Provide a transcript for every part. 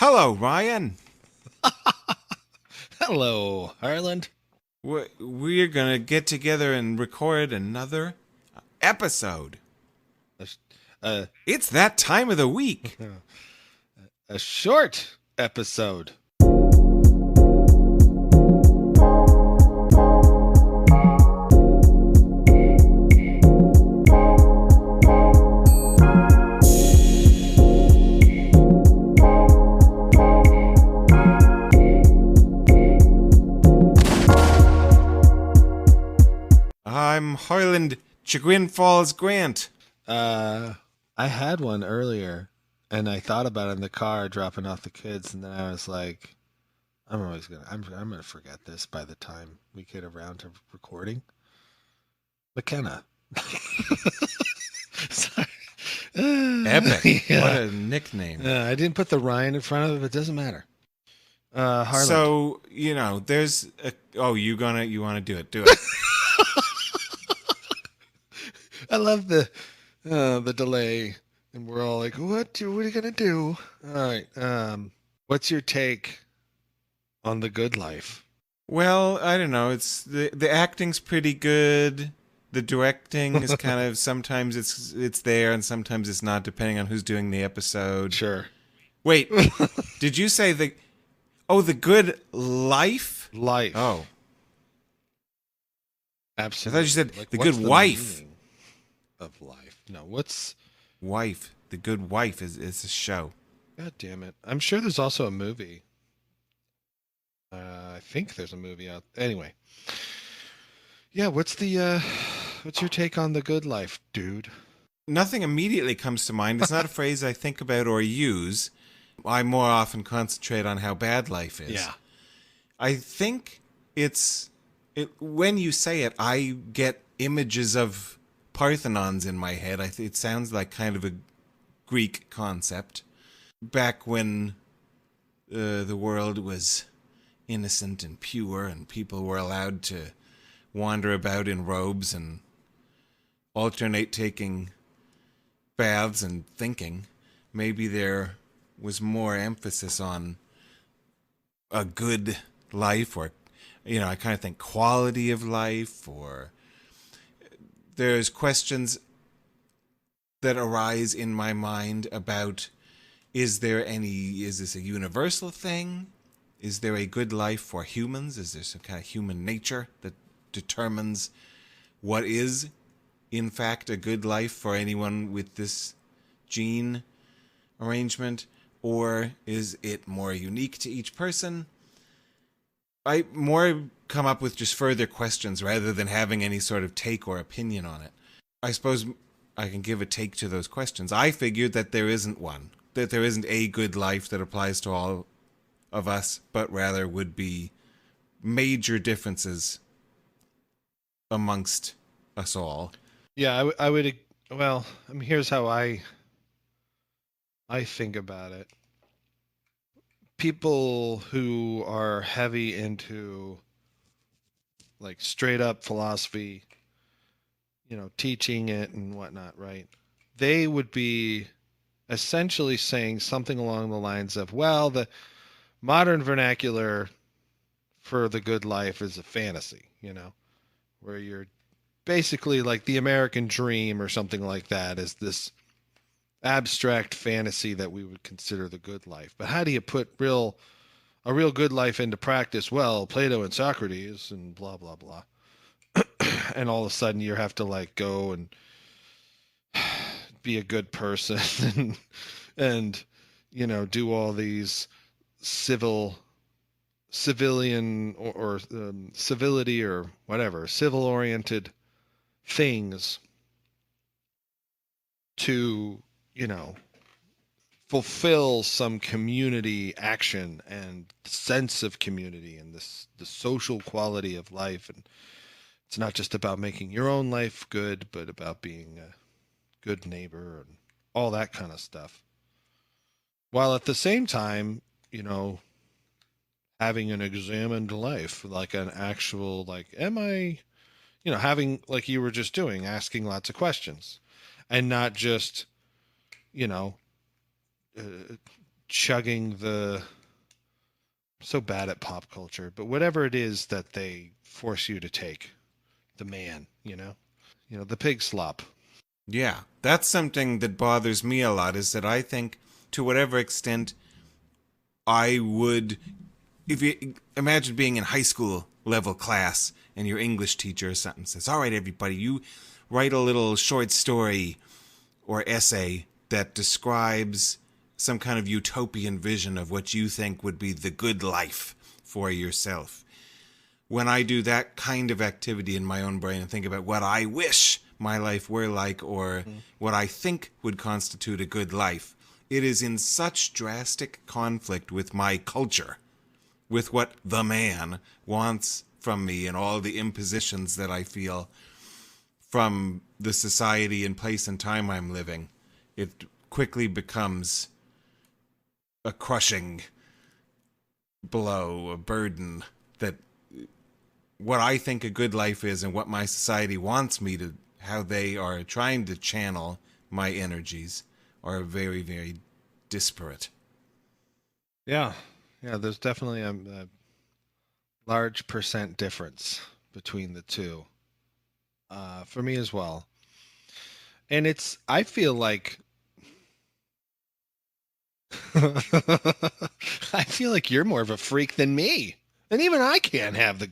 Hello, Ryan. Hello, Ireland. We're going to get together and record another episode. A, It's that time of the week. a short episode. I'm Harland Chagrin Falls Grant. Uh, I had one earlier, and I thought about it in the car dropping off the kids, and then I was like, I'm gonna forget this by the time we get around to recording. McKenna. Sorry. Epic. What Yeah. a nickname. I didn't put the Ryan in front of it, but it doesn't matter. Harland. So, there's a... Oh, you want to do it. Do it. I love the delay, and we're all like, what are you gonna do? All right. What's your take on the good life? Well, I don't know. It's the acting's pretty good. The directing is kind of sometimes it's there and sometimes it's not, depending on who's doing the episode. Sure. Wait, did you say the good life? Life. Oh, I thought Absolutely. you said Like, the what's good the wife. meaning of life? No, what's... Wife. The Good Wife is a show. God damn it. I'm sure there's also a movie. I think there's a movie out. Anyway. Yeah, what's your take on the good life, dude? Nothing immediately comes to mind. It's not a phrase I think about or use. I more often concentrate on how bad life is. Yeah. I think when you say it, I get images of Parthenons in my head. It sounds like kind of a Greek concept. Back when the world was innocent and pure and people were allowed to wander about in robes and alternate taking baths and thinking, maybe there was more emphasis on a good life, or I kind of think quality of life, or there's questions that arise in my mind about, is this a universal thing? Is there a good life for humans? Is there some kind of human nature that determines what is in fact a good life for anyone with this gene arrangement? Or is it more unique to each person? I more come up with just further questions rather than having any sort of take or opinion on it. I suppose I can give a take to those questions. I figured that there isn't one, that there isn't a good life that applies to all of us, but rather would be major differences amongst us all. Yeah, I would. Well, I mean, here's how I think about it. People who are heavy into like straight up philosophy, teaching it and whatnot, right? They would be essentially saying something along the lines of, well, the modern vernacular for the good life is a fantasy, where you're basically like the American dream or something like that is this abstract fantasy that we would consider the good life. But how do you put a real good life into practice? Well, Plato and Socrates and blah blah blah. And all of a sudden you have to like go and be a good person and do all these civil civilian or civility or whatever civil oriented things to fulfill some community action and sense of community and the social quality of life. And it's not just about making your own life good, but about being a good neighbor and all that kind of stuff, while at the same time having an examined life, like an actual, like, am I, having, like you were just doing, asking lots of questions and not just, you know, uh, chugging the so bad at pop culture, but whatever it is that they force you to take, the man, the pig slop. Yeah, that's something that bothers me a lot, is that I think, to whatever extent I would, if you imagine being in high school level class and your English teacher or something says, all right, everybody, you write a little short story or essay that describes some kind of utopian vision of what you think would be the good life for yourself. When I do that kind of activity in my own brain and think about what I wish my life were like, or what I think would constitute a good life, it is in such drastic conflict with my culture, with what the man wants from me and all the impositions that I feel from the society and place and time I'm living. It quickly becomes a crushing blow, a burden, that what I think a good life is and what my society wants me to, how they are trying to channel my energies, are very, very disparate. Yeah. Yeah, there's definitely a large percent difference between the two. For me as well. And I feel like I feel like you're more of a freak than me. And even I can't have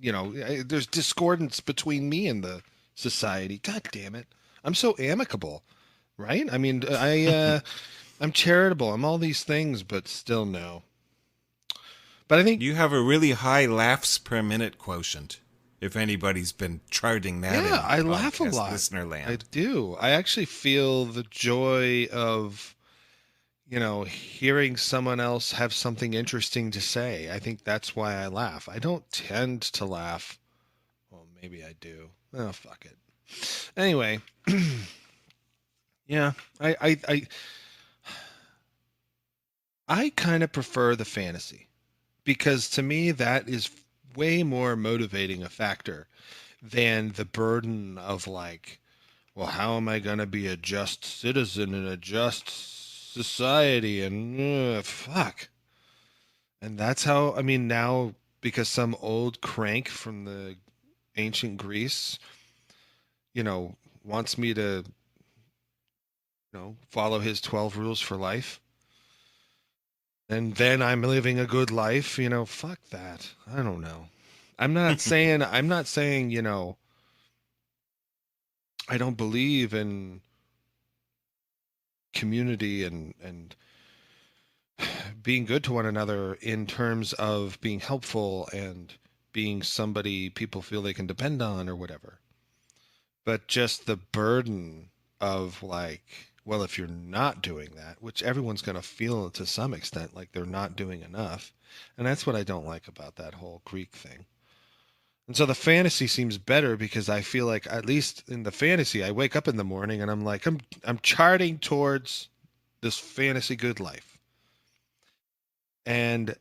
there's discordance between me and the society. God damn it. I'm so amicable, right? I mean, I'm charitable. I'm all these things, but still no. But I think You have a really high laughs per minute quotient, if anybody's been charting that in I laugh a podcast lot. listener I land. do. I actually feel the joy of hearing someone else have something interesting to say. I think that's why I laugh. I don't tend to laugh. Well, maybe I do. Oh, fuck it. Anyway, yeah, I kind of prefer the fantasy because to me that is way more motivating a factor than the burden of like, well, how am I going to be a just citizen in a just society? And fuck. And that's how, I mean, now because some old crank from the ancient Greece, wants me to, follow his 12 rules for life. And then I'm living a good life, fuck that. I don't know. I'm not saying, I don't believe in community and being good to one another in terms of being helpful and being somebody people feel they can depend on or whatever. But just the burden of like, well, if you're not doing that, which everyone's going to feel to some extent like they're not doing enough. And that's what I don't like about that whole Greek thing. And so the fantasy seems better because I feel like at least in the fantasy, I wake up in the morning and I'm like, I'm charting towards this fantasy good life. And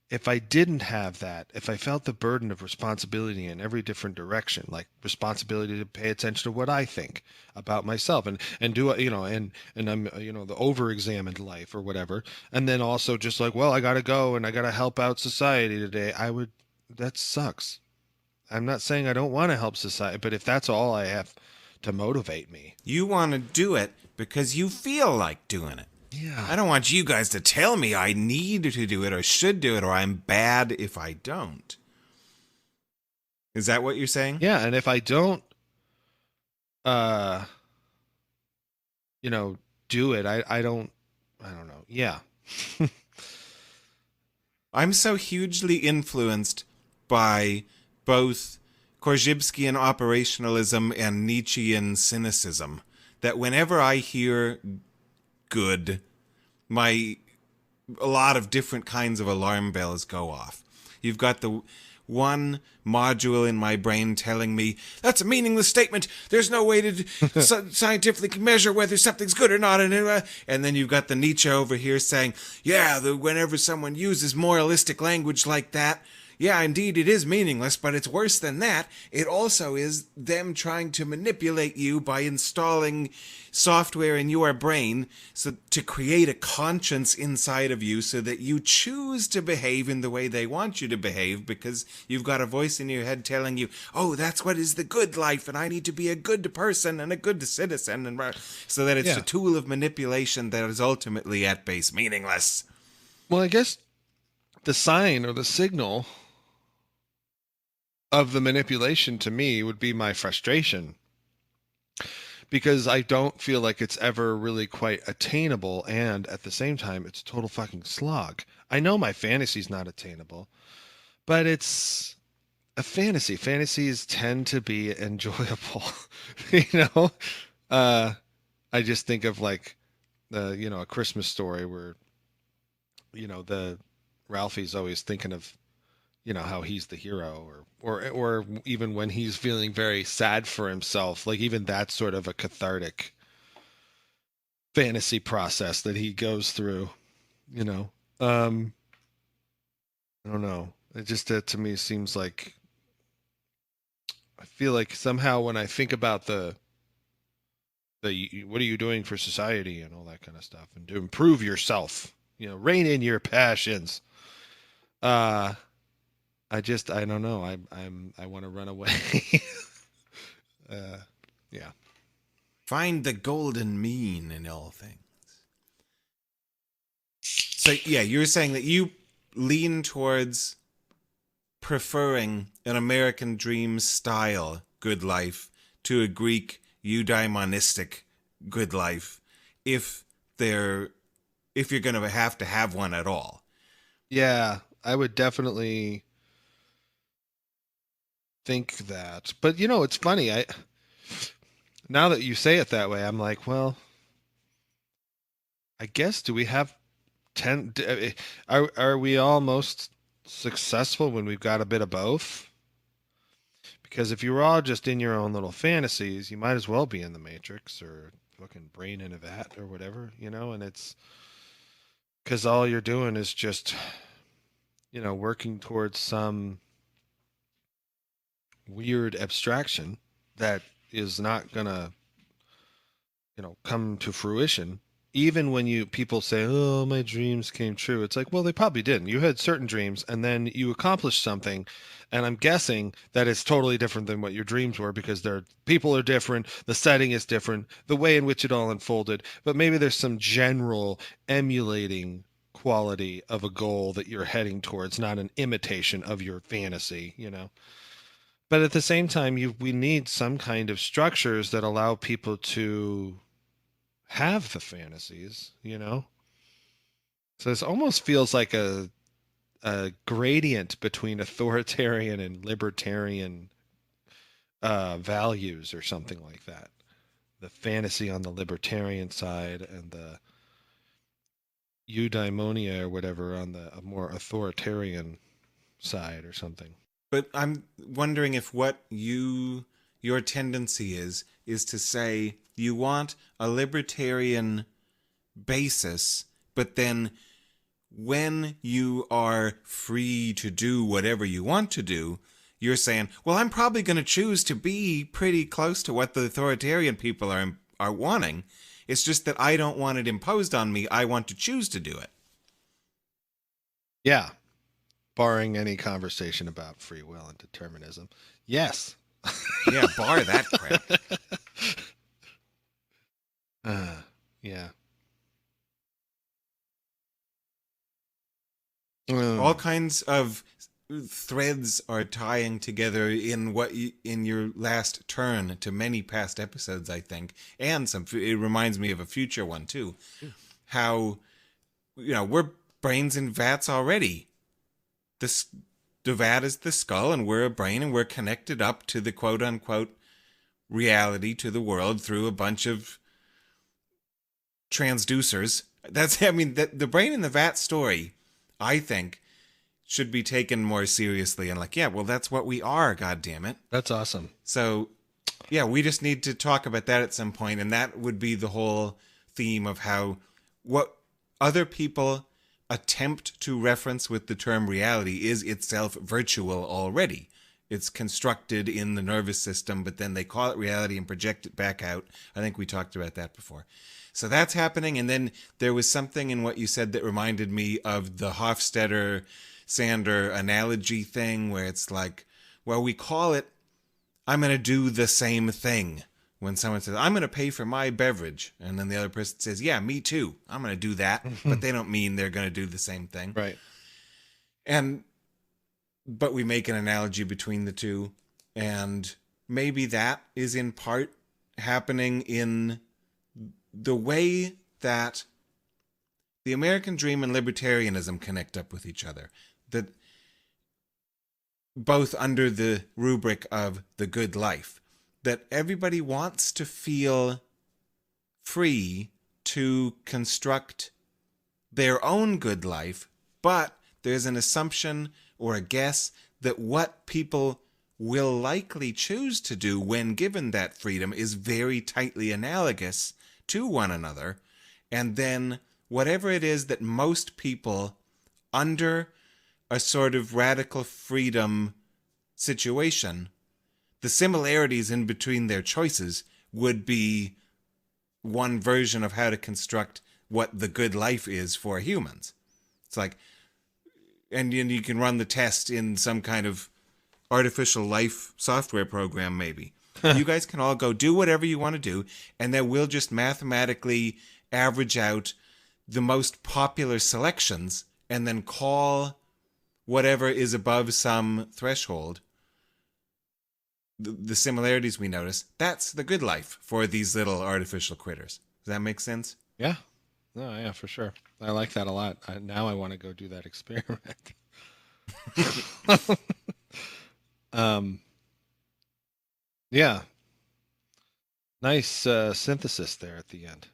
if I didn't have that, if I felt the burden of responsibility in every different direction, like responsibility to pay attention to what I think about myself and do and I'm the over-examined life or whatever, and then also just like, well, I got to go and I got to help out society today, that sucks. I'm not saying I don't want to help society, but if that's all I have to motivate me. You want to do it because you feel like doing it. Yeah. I don't want you guys to tell me I need to do it or should do it or I'm bad if I don't. Is that what you're saying? Yeah, and if I don't do it, I don't know. Yeah. I'm so hugely influenced by both Korzybskian operationalism and Nietzschean cynicism that whenever I hear good, a lot of different kinds of alarm bells go off. You've got the one module in my brain telling me, that's a meaningless statement. There's no way to scientifically measure whether something's good or not. And then you've got the Nietzsche over here saying, yeah, whenever someone uses moralistic language like that, yeah, indeed, it is meaningless, but it's worse than that. It also is them trying to manipulate you by installing software in your brain so to create a conscience inside of you so that you choose to behave in the way they want you to behave because you've got a voice in your head telling you, oh, that's what is the good life, and I need to be a good person and a good citizen, and so that it's Yeah. a tool of manipulation that is ultimately at base meaningless. Well, I guess the sign or the signal of the manipulation to me would be my frustration, because I don't feel like it's ever really quite attainable, and at the same time it's a total fucking slog. I know my fantasy's not attainable, but it's a fantasy. Fantasies tend to be enjoyable. you know uh I just think of like A Christmas Story where the Ralphie's always thinking of how he's the hero, or even when he's feeling very sad for himself, like even that's sort of a cathartic fantasy process that he goes through. you know um I don't know, it just to me seems like, I feel like somehow when I think about the what are you doing for society and all that kind of stuff, and to improve yourself, rein in your passions, uh I don't know, I want to run away. uh yeah. Find the golden mean in all things. So, yeah, you're saying that you lean towards preferring an American dream style good life to a Greek eudaimonistic good life if they're if you're going to have one at all. Yeah, I would definitely think that. But it's funny. I Now that you say it that way, I'm like, well, I guess, do we have 10 are we all most successful when we've got a bit of both? Because if you're all just in your own little fantasies, you might as well be in the Matrix or fucking brain in a vat or whatever, and it's because all you're doing is just, working towards some weird abstraction that is not gonna, come to fruition. Even when people say, "Oh, my dreams came true," it's like, well, they probably didn't. You had certain dreams, and then you accomplished something, and I'm guessing that it's totally different than what your dreams were, because people are different, the setting is different, the way in which it all unfolded. But maybe there's some general emulating quality of a goal that you're heading towards, not an imitation of your fantasy. But at the same time, we need some kind of structures that allow people to have the fantasies. So this almost feels like a gradient between authoritarian and libertarian values, or something like that. The fantasy on the libertarian side, and the eudaimonia or whatever on the more authoritarian side, or something. But I'm wondering if what your tendency is to say you want a libertarian basis, but then when you are free to do whatever you want to do, you're saying, well, I'm probably going to choose to be pretty close to what the authoritarian people are wanting. It's just that I don't want it imposed on me. I want to choose to do it. Yeah, barring any conversation about free will and determinism. Yes. Yeah, bar that crap. Yeah. All kinds of threads are tying together in in your last turn to many past episodes, I think, and it reminds me of a future one too. How we're brains in vats already. The vat is the skull, and we're a brain, and we're connected up to the quote unquote reality, to the world, through a bunch of transducers. The brain in the vat story, I think, should be taken more seriously, and like, yeah, well, that's what we are, god damn it. That's awesome. So, yeah, we just need to talk about that at some point, and that would be the whole theme of what other people attempt to reference with the term reality is itself virtual already. It's constructed in the nervous system, but then they call it reality and project it back out. I think we talked about that before. So that's happening. And then there was something in what you said that reminded me of the Hofstadter-Sander analogy thing, where it's like, well, we call it, I'm going to do the same thing. When someone says, I'm going to pay for my beverage, and then the other person says, yeah, me too, I'm going to do that, but they don't mean they're going to do the same thing. Right. But we make an analogy between the two, and maybe that is in part happening in the way that the American dream and libertarianism connect up with each other. That both under the rubric of the good life, that everybody wants to feel free to construct their own good life, but there's an assumption or a guess that what people will likely choose to do when given that freedom is very tightly analogous to one another. And then whatever it is that most people under a sort of radical freedom situation, the similarities in between their choices would be one version of how to construct what the good life is for humans. It's like, and you can run the test in some kind of artificial life software program, maybe. You guys can all go do whatever you want to do, and then we'll just mathematically average out the most popular selections and then call whatever is above some threshold the similarities we notice. That's the good life for these little artificial critters. Does that make sense? Yeah. No, yeah, for sure. I like that a lot. Now I want to go do that experiment. Yeah. Nice synthesis there at the end.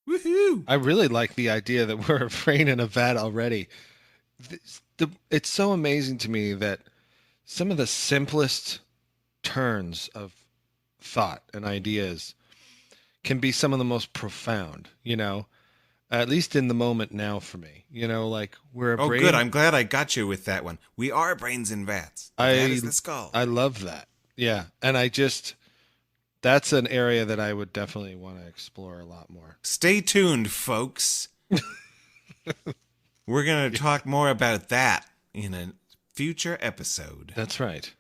Woohoo! I really like the idea that we're a brain in a vat already. It's so amazing to me that some of the simplest turns of thought and ideas can be some of the most profound, at least in the moment now for me, like we're a brain. Oh, good. I'm glad I got you with that one. We are brains in vats. That is the skull. I love that. Yeah. And that's an area that I would definitely want to explore a lot more. Stay tuned, folks. We're going to talk more about that in a future episode. That's right.